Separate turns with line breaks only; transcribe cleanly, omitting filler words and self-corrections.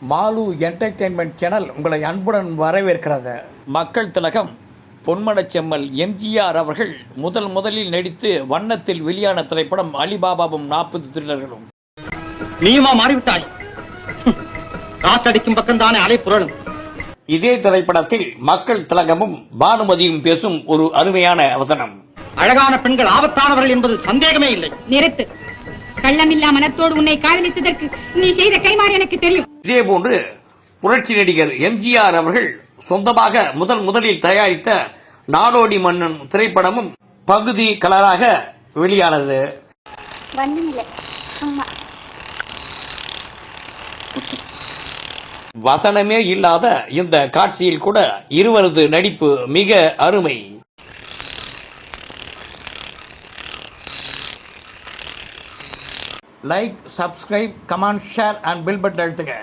Mall entertainment channel உங்களை அன்புடன் வரவேற்கிறது. மக்கள் திலகம் பொன்மனச்செம்மல் எம்ஜிஆர் அவர்கள் முதலில் நடித்து வண்ணத்தில் வெளியான திரைப்படம் அலிபாபாவும் 40 திருடர்களும்.
நீயுமா மாறிவிட்டாய்? காத்தடிக்கும் பக்கம்தானே அலை புரளும்.
இதே திரைப்படத்தில் மக்கள் திலகமும் பானுமதியும் பேசும் ஒரு அருமையான வசனம்.
அழகான பெண்கள் ஆபத்தானவர்கள் என்பது சந்தேகமே இல்லை.
நிறுத்து. கள்ளமில்லா மனத்தோடு உன்னை காதலித்ததற்கு நீ செய்த கைமாறு எனக்கு தெரியும்.
இதே போன்று புரட்சி நடிகர் எம்ஜிஆர் அவர்கள் சொந்தமாக முதலில் தயாரித்த நாடோடி மன்னன் திரைப்படமும் பகுதி கலராக வெளியானது. வசனமே இல்லாத இந்த காட்சியில் கூட இருவரது நடிப்பு மிக அருமை. Like, subscribe, comment, share and bell button அழுத்துங்க.